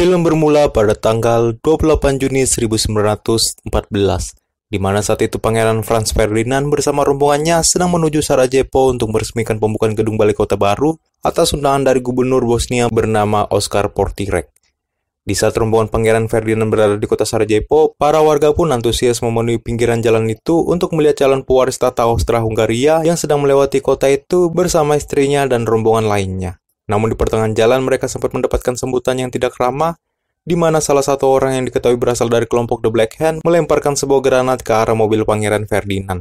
Film bermula pada tanggal 28 Juni 1914, di mana saat itu Pangeran Franz Ferdinand bersama rombongannya sedang menuju Sarajevo untuk meresmikan pembukaan gedung balai kota baru atas undangan dari gubernur Bosnia bernama Oskar Portirek. Di saat rombongan Pangeran Ferdinand berada di kota Sarajevo, para warga pun antusias memenuhi pinggiran jalan itu untuk melihat calon pewaris tata Austria-Hungaria yang sedang melewati kota itu bersama istrinya dan rombongan lainnya. Namun di pertengahan jalan mereka sempat mendapatkan sambutan yang tidak ramah, di mana salah satu orang yang diketahui berasal dari kelompok The Black Hand melemparkan sebuah granat ke arah mobil Pangeran Ferdinand.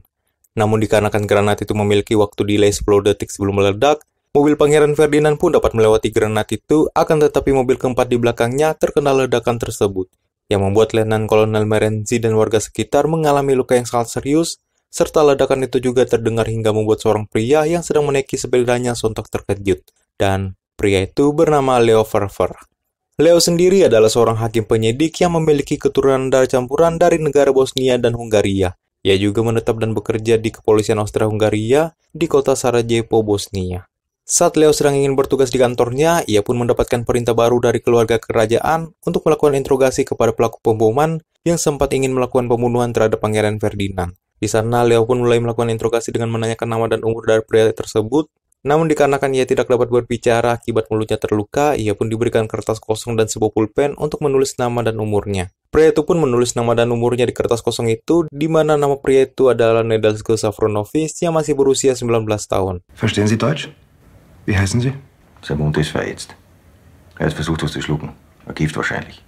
Namun dikarenakan granat itu memiliki waktu delay 10 detik sebelum meledak, mobil Pangeran Ferdinand pun dapat melewati granat itu, akan tetapi mobil keempat di belakangnya terkena ledakan tersebut, yang membuat Letnan Kolonel Merenzi dan warga sekitar mengalami luka yang sangat serius, serta ledakan itu juga terdengar hingga membuat seorang pria yang sedang menaiki sepedanya sontak terkejut, dan pria itu bernama Leo Verver. Leo sendiri adalah seorang hakim penyidik yang memiliki keturunan darah campuran dari negara Bosnia dan Hungaria. Ia juga menetap dan bekerja di kepolisian Austria-Hungaria di kota Sarajevo, Bosnia. Saat Leo sedang ingin bertugas di kantornya, ia pun mendapatkan perintah baru dari keluarga kerajaan untuk melakukan interogasi kepada pelaku pemboman yang sempat ingin melakukan pembunuhan terhadap Pangeran Ferdinand. Di sana, Leo pun mulai melakukan interogasi dengan menanyakan nama dan umur dari pria tersebut. Namun dikarenakan ia tidak dapat berbicara akibat mulutnya terluka, ia pun diberikan kertas kosong dan sebuah pulpen untuk menulis nama dan umurnya. Pria itu pun menulis nama dan umurnya di kertas kosong itu, di mana nama pria itu adalah Nedelsko Safronovic yang masih berusia 19 tahun. Verstehen Sie Deutsch? Wie heißen Sie? Sein Mund ist verätzt. Er hat versucht, was zu schlucken. Gift wahrscheinlich.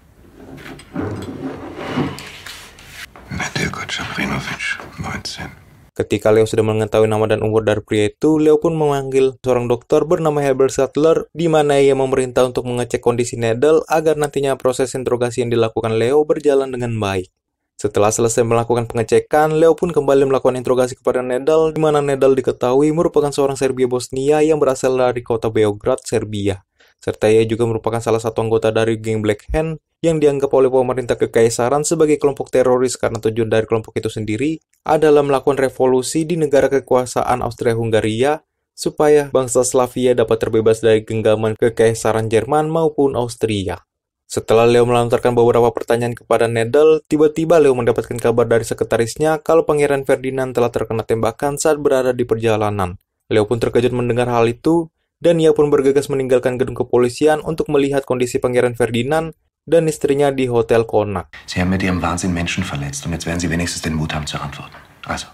Nedelko Safronovic, 19. Ketika Leo sudah mengetahui nama dan umur dari pria itu, Leo pun memanggil seorang dokter bernama Herbert Sattler, di mana ia memerintah untuk mengecek kondisi Nedel agar nantinya proses interogasi yang dilakukan Leo berjalan dengan baik. Setelah selesai melakukan pengecekan, Leo pun kembali melakukan interogasi kepada Nedel, di mana Nedel diketahui merupakan seorang Serbia Bosnia yang berasal dari kota Beograd, Serbia. Serta ia juga merupakan salah satu anggota dari geng Black Hand yang dianggap oleh pemerintah kekaisaran sebagai kelompok teroris karena tujuan dari kelompok itu sendiri adalah melakukan revolusi di negara kekuasaan Austria-Hungaria supaya bangsa Slavia dapat terbebas dari genggaman kekaisaran Jerman maupun Austria. Setelah Leo melontarkan beberapa pertanyaan kepada Nedel, tiba-tiba Leo mendapatkan kabar dari sekretarisnya kalau Pangeran Ferdinand telah terkena tembakan saat berada di perjalanan. Leo pun terkejut mendengar hal itu, dan ia pun bergegas meninggalkan gedung kepolisian untuk melihat kondisi Pangeran Ferdinand dan istrinya di Hotel Konak. Sie haben mit Ihrem Wahnsinn Menschen verletzt und jetzt werden Sie wenigstens den Mut haben zu antworten. Also,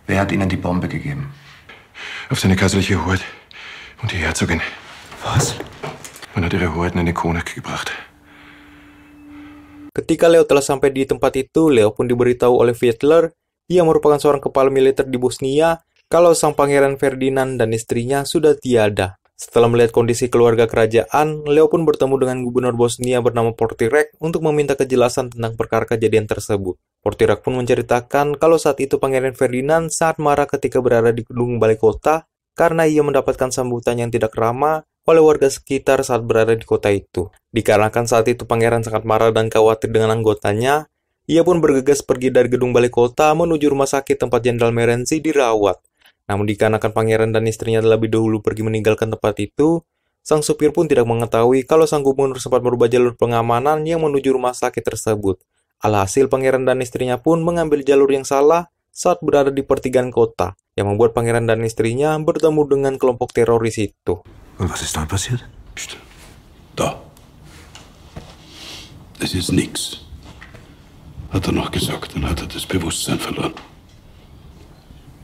wer hat Ihnen die Bombe gegeben? Auf seine kaiserliche Hoheit und die Herzogin. Was? Man hat ihre Hoheiten in den Konak gebracht. Ketika Leo telah sampai di tempat itu, Leo pun diberitahu oleh Fiedler, yang merupakan seorang kepala militer di Bosnia, kalau sang Pangeran Ferdinand dan istrinya sudah tiada. Setelah melihat kondisi keluarga kerajaan, Leo pun bertemu dengan gubernur Bosnia bernama Portirek untuk meminta kejelasan tentang perkara kejadian tersebut. Portirek pun menceritakan kalau saat itu Pangeran Ferdinand sangat marah ketika berada di gedung balai kota karena ia mendapatkan sambutan yang tidak ramah oleh warga sekitar saat berada di kota itu. Dikarenakan saat itu Pangeran sangat marah dan khawatir dengan anggotanya, ia pun bergegas pergi dari gedung balai kota menuju rumah sakit tempat Jenderal Merenzi dirawat. Namun dikarenakan Pangeran dan istrinya terlebih dahulu pergi meninggalkan tempat itu, sang supir pun tidak mengetahui kalau sang gubernur sempat merubah jalur pengamanan yang menuju rumah sakit tersebut. Alhasil Pangeran dan istrinya pun mengambil jalur yang salah saat berada di pertigaan kota, yang membuat Pangeran dan istrinya bertemu dengan kelompok teroris itu. Und was ist dann passiert? Da. Das ist nix. Hat er noch gesagt, dann hat er das Bewusstsein verloren.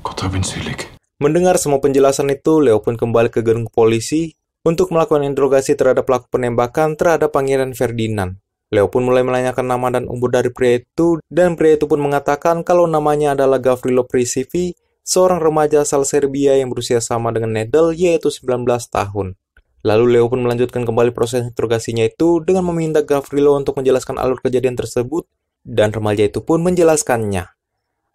Gott hab ihn selig. Mendengar semua penjelasan itu, Leo pun kembali ke gedung polisi untuk melakukan interogasi terhadap pelaku penembakan terhadap Pangeran Ferdinand. Leo pun mulai menanyakan nama dan umur dari pria itu, dan pria itu pun mengatakan kalau namanya adalah Gavrilo Prisivi, seorang remaja asal Serbia yang berusia sama dengan Nedel, yaitu 19 tahun. Lalu Leo pun melanjutkan kembali proses interogasinya itu dengan meminta Gavrilo untuk menjelaskan alur kejadian tersebut, dan remaja itu pun menjelaskannya.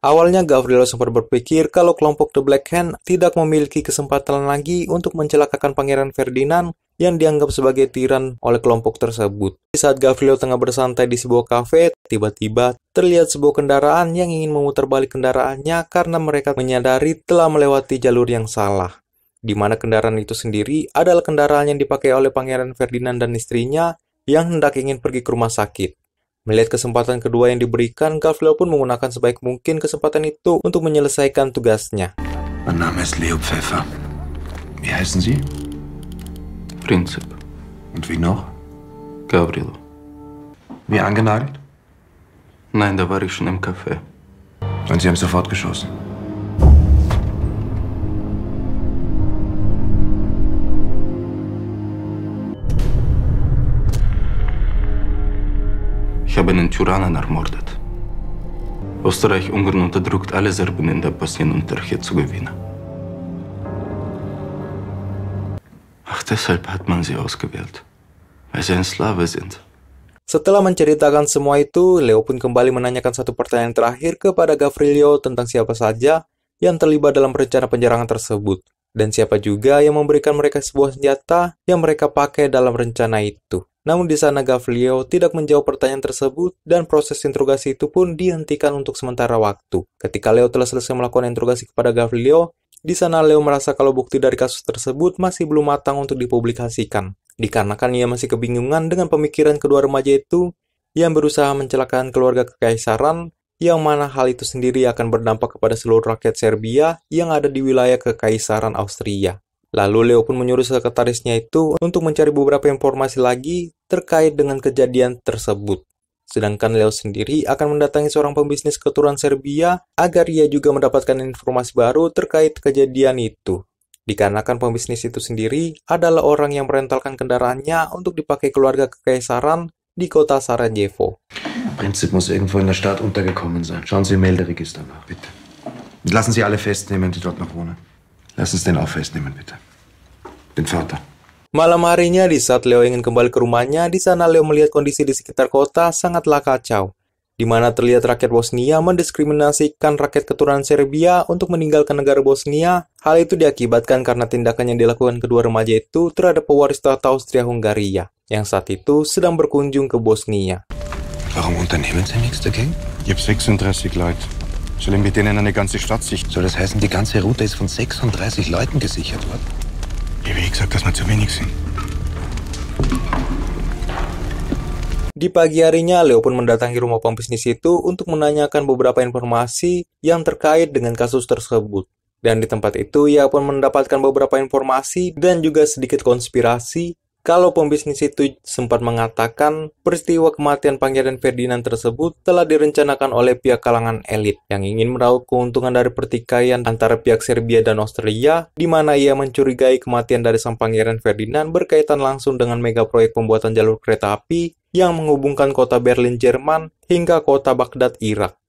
Awalnya Gavrilo sempat berpikir kalau kelompok The Black Hand tidak memiliki kesempatan lagi untuk mencelakakan Pangeran Ferdinand yang dianggap sebagai tiran oleh kelompok tersebut. Di saat Gavrilo tengah bersantai di sebuah kafe, tiba-tiba terlihat sebuah kendaraan yang ingin memutar balik kendaraannya karena mereka menyadari telah melewati jalur yang salah. Di mana kendaraan itu sendiri adalah kendaraan yang dipakai oleh Pangeran Ferdinand dan istrinya yang hendak ingin pergi ke rumah sakit. Melihat kesempatan kedua yang diberikan, Gavrilo pun menggunakan sebaik mungkin kesempatan itu untuk menyelesaikan tugasnya. Mein Name ist Leo Pfeffer. Wie heißen Sie? Prinzip. Und wie noch? Gavrilo. Wie angenagelt? Nein, da war ich schon im Café. Und Sie haben sofort geschossen. Ich habe einen Tyrannen ermordet. Österreich-Ungarn unterdrückt alle Serben in der Bosnien und der Herzegowina. Ach, deshalb hat man sie ausgewählt. Weil sie ein Slave sind. Setelah menceritakan semua itu, Leo pun kembali menanyakan satu pertanyaan terakhir kepada Gavrilo tentang siapa saja yang terlibat dalam rencana penyerangan tersebut, dan siapa juga yang memberikan mereka sebuah senjata yang mereka pakai dalam rencana itu. Namun di sana Gavrilo tidak menjawab pertanyaan tersebut, dan proses interogasi itu pun dihentikan untuk sementara waktu. Ketika Leo telah selesai melakukan interogasi kepada Gavrilo, di sana Leo merasa kalau bukti dari kasus tersebut masih belum matang untuk dipublikasikan. Dikarenakan ia masih kebingungan dengan pemikiran kedua remaja itu yang berusaha mencelakakan keluarga kekaisaran, yang mana hal itu sendiri akan berdampak kepada seluruh rakyat Serbia yang ada di wilayah kekaisaran Austria. Lalu Leo pun menyuruh sekretarisnya itu untuk mencari beberapa informasi lagi terkait dengan kejadian tersebut. Sedangkan Leo sendiri akan mendatangi seorang pembisnis keturunan Serbia agar ia juga mendapatkan informasi baru terkait kejadian itu. Dikarenakan pembisnis itu sendiri adalah orang yang merentalkan kendaraannya untuk dipakai keluarga kekaisaran di kota Sarajevo. Prinzip muss irgendwo in der Stadt untergekommen sein. Schauen Sie im Melderegister nach, bitte. Und lassen Sie alle festnehmen, die dort noch wohnen. Lassen Sie den auch festnehmen, bitte. Den Vater. Malam harinya, di saat Leo ingin kembali ke rumahnya, di sana Leo melihat kondisi di sekitar kota sangatlah kacau, di mana terlihat rakyat Bosnia mendiskriminasikan rakyat keturunan Serbia untuk meninggalkan negara Bosnia. Hal itu diakibatkan karena tindakan yang dilakukan kedua remaja itu terhadap pewaris tahta Austria-Hungaria, yang saat itu sedang berkunjung ke Bosnia. Warum unternehmen Sie nichts dagegen? Ich habe 36 Leute. Soll ich mit denen eine ganze Stadt sichern? Soll das heißen, die ganze Route ist von 36 Leuten gesichert worden? Ich habe gesagt, dass wir zu wenig sind. Di pagi harinya, Leo pun mendatangi rumah pembisnis itu untuk menanyakan beberapa informasi yang terkait dengan kasus tersebut. Dan di tempat itu, ia pun mendapatkan beberapa informasi dan juga sedikit konspirasi kalau pembisnis itu sempat mengatakan peristiwa kematian Pangeran Ferdinand tersebut telah direncanakan oleh pihak kalangan elit yang ingin meraup keuntungan dari pertikaian antara pihak Serbia dan Austria, di mana ia mencurigai kematian dari sang Pangeran Ferdinand berkaitan langsung dengan mega proyek pembuatan jalur kereta api yang menghubungkan kota Berlin, Jerman, hingga kota Baghdad, Irak,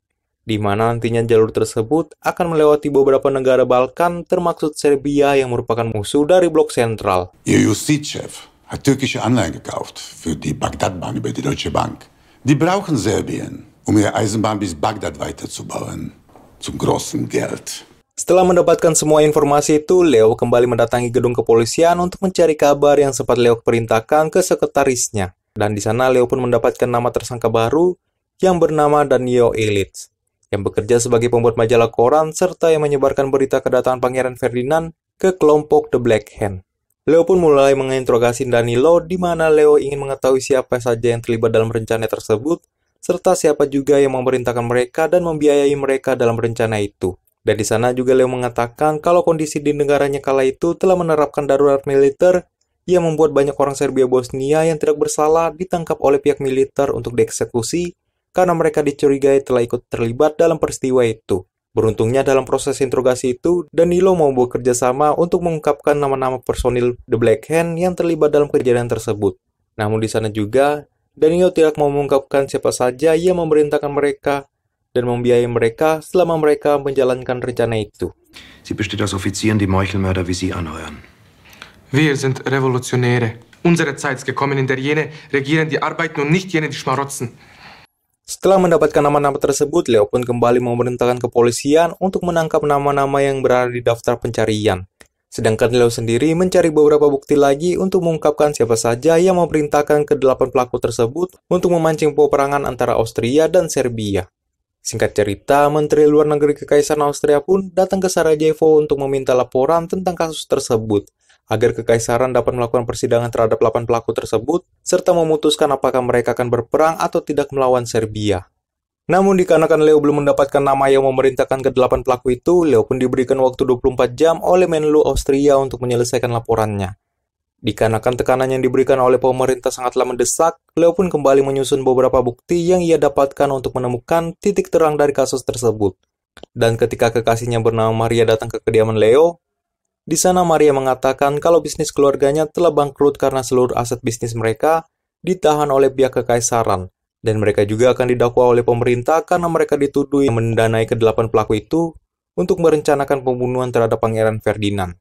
di mana nantinya jalur tersebut akan melewati beberapa negara Balkan, termasuk Serbia yang merupakan musuh dari blok sentral. Ihr Justizchef hat türkische Anleihen gekauft für die Bagdadbahn über die Deutsche Bank. Die brauchen Serbien, um ihre Eisenbahn bis Bagdad weiterzubauen. Zum großen Geld. Setelah mendapatkan semua informasi itu, Leo kembali mendatangi gedung kepolisian untuk mencari kabar yang sempat Leo perintahkan ke sekretarisnya. Dan di sana Leo pun mendapatkan nama tersangka baru yang bernama Danilo Ilic, yang bekerja sebagai pembuat majalah koran serta yang menyebarkan berita kedatangan Pangeran Ferdinand ke kelompok The Black Hand. Leo pun mulai menginterogasi Danilo, di mana Leo ingin mengetahui siapa saja yang terlibat dalam rencana tersebut, serta siapa juga yang memerintahkan mereka dan membiayai mereka dalam rencana itu. Dan di sana juga Leo mengatakan kalau kondisi di negaranya kala itu telah menerapkan darurat militer yang membuat banyak orang Serbia Bosnia yang tidak bersalah ditangkap oleh pihak militer untuk dieksekusi karena mereka dicurigai telah ikut terlibat dalam peristiwa itu. Beruntungnya dalam proses interogasi itu, Danilo mau bekerja sama untuk mengungkapkan nama-nama personil The Black Hand yang terlibat dalam kejadian tersebut. Namun di sana juga, Danilo tidak mau mengungkapkan siapa saja yang memerintahkan mereka dan membiayai mereka selama mereka menjalankan rencana itu. Sie besteht aus Offizieren, die Meuchelmörder wie Sie anheuern. Wir sind Revolutionäre. Unsere Zeit ist gekommen, in der jene regieren, die arbeiten und nicht jene, die schmarotzen. Setelah mendapatkan nama-nama tersebut, Leo pun kembali memerintahkan kepolisian untuk menangkap nama-nama yang berada di daftar pencarian. Sedangkan Leo sendiri mencari beberapa bukti lagi untuk mengungkapkan siapa saja yang memerintahkan ke-8 pelaku tersebut untuk memancing peperangan antara Austria dan Serbia. Singkat cerita, Menteri Luar Negeri Kekaisaran Austria pun datang ke Sarajevo untuk meminta laporan tentang kasus tersebut. agar kekaisaran dapat melakukan persidangan terhadap 8 pelaku tersebut, serta memutuskan apakah mereka akan berperang atau tidak melawan Serbia. Namun dikarenakan Leo belum mendapatkan nama yang memerintahkan ke-8 pelaku itu, Leo pun diberikan waktu 24 jam oleh Menlu Austria untuk menyelesaikan laporannya. Dikarenakan tekanan yang diberikan oleh pemerintah sangatlah mendesak, Leo pun kembali menyusun beberapa bukti yang ia dapatkan untuk menemukan titik terang dari kasus tersebut. Dan ketika kekasihnya bernama Maria datang ke kediaman Leo, di sana Maria mengatakan kalau bisnis keluarganya telah bangkrut karena seluruh aset bisnis mereka ditahan oleh pihak kekaisaran, dan mereka juga akan didakwa oleh pemerintah karena mereka dituduh mendanai ke-8 pelaku itu untuk merencanakan pembunuhan terhadap Pangeran Ferdinand.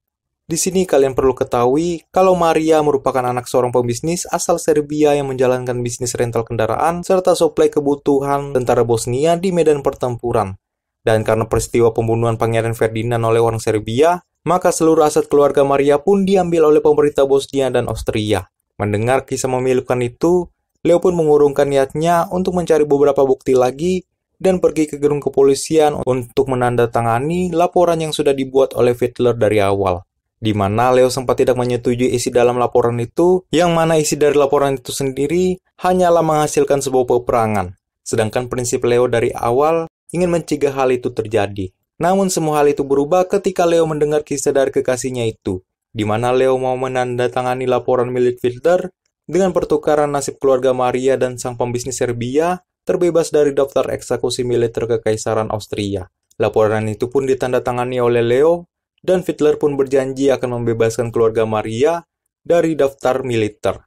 Di sini kalian perlu ketahui kalau Maria merupakan anak seorang pembisnis asal Serbia yang menjalankan bisnis rental kendaraan serta suplai kebutuhan tentara Bosnia di medan pertempuran. Dan karena peristiwa pembunuhan Pangeran Ferdinand oleh orang Serbia, maka seluruh aset keluarga Maria pun diambil oleh pemerintah Bosnia dan Austria. Mendengar kisah memilukan itu, Leo pun mengurungkan niatnya untuk mencari beberapa bukti lagi dan pergi ke gedung kepolisian untuk menandatangani laporan yang sudah dibuat oleh Fiedler dari awal. Di mana Leo sempat tidak menyetujui isi dalam laporan itu, yang mana isi dari laporan itu sendiri hanyalah menghasilkan sebuah peperangan. Sedangkan prinsip Leo dari awal ingin mencegah hal itu terjadi. Namun semua hal itu berubah ketika Leo mendengar kisah dari kekasihnya itu, di mana Leo mau menandatangani laporan milik Fiedler dengan pertukaran nasib keluarga Maria dan sang pembisnis Serbia terbebas dari daftar eksekusi militer Kekaisaran Austria. Laporan itu pun ditandatangani oleh Leo, dan Fiedler pun berjanji akan membebaskan keluarga Maria dari daftar militer.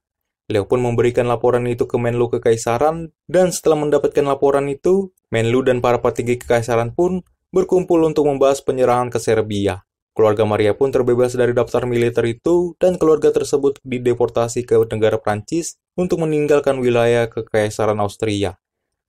Leo pun memberikan laporan itu ke Menlu Kekaisaran, dan setelah mendapatkan laporan itu, Menlu dan para petinggi Kekaisaran pun berkumpul untuk membahas penyerahan ke Serbia. Keluarga Maria pun terbebas dari daftar militer itu, dan keluarga tersebut dideportasi ke negara Prancis untuk meninggalkan wilayah Kekaisaran Austria.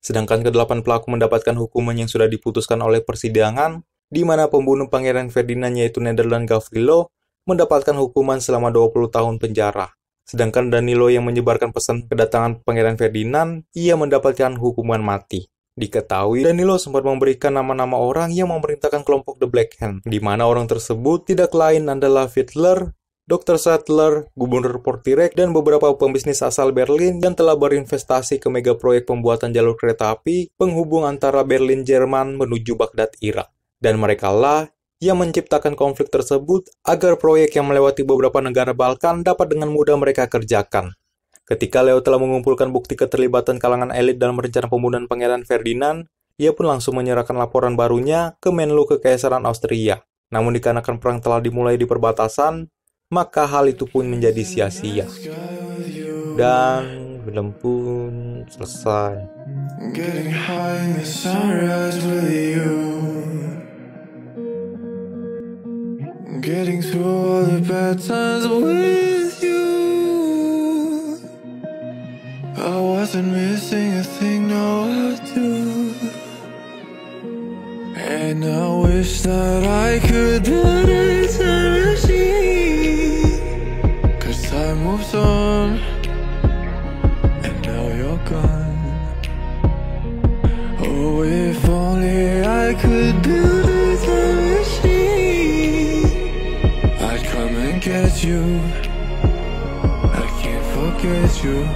Sedangkan ke-8 pelaku mendapatkan hukuman yang sudah diputuskan oleh persidangan, di mana pembunuh Pangeran Ferdinand yaitu Nederland Gavrilo mendapatkan hukuman selama 20 tahun penjara. Sedangkan Danilo yang menyebarkan pesan kedatangan Pangeran Ferdinand, ia mendapatkan hukuman mati. Diketahui Danilo sempat memberikan nama-nama orang yang memerintahkan kelompok The Black Hand, di mana orang tersebut tidak lain adalah Fiedler, Dr. Sattler, Gubernur Portirek, dan beberapa pembisnis asal Berlin yang telah berinvestasi ke mega proyek pembuatan jalur kereta api penghubung antara Berlin, Jerman menuju Baghdad, Irak. Dan merekalah yang menciptakan konflik tersebut agar proyek yang melewati beberapa negara Balkan dapat dengan mudah mereka kerjakan. Ketika Leo telah mengumpulkan bukti keterlibatan kalangan elit dalam rencana pembunuhan Pangeran Ferdinand, ia pun langsung menyerahkan laporan barunya ke Menlu Kekaisaran Austria. Namun dikarenakan perang telah dimulai di perbatasan, maka hal itu pun menjadi sia-sia. Dan film pun selesai. Getting through all the bad times with you. I wasn't missing a thing, now I do. And I wish that I could put a time machine, 'cause time moves on, and now you're gone. Oh, if only I could build a time machine, I'd come and get you. I can't forget you.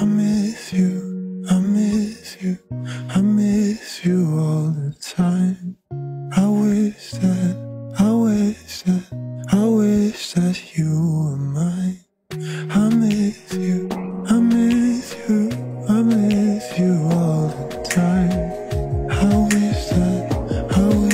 I miss you, I miss you, I miss you all the time. I wish that you were mine. I miss you, I miss you, I miss you all the time. I wish that you were mine.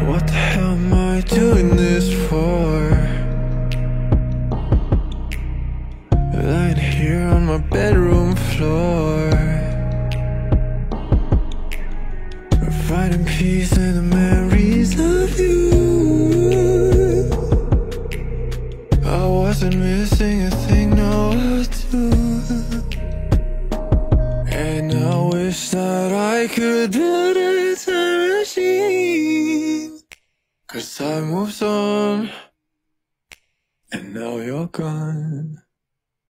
What the hell am I doing this for? Lying here on my bedroom floor, finding peace in the memories of you. wasn't missing a thing, no, I do. And I wish that I could build a time machine, 'cause time moves on, and now you're gone.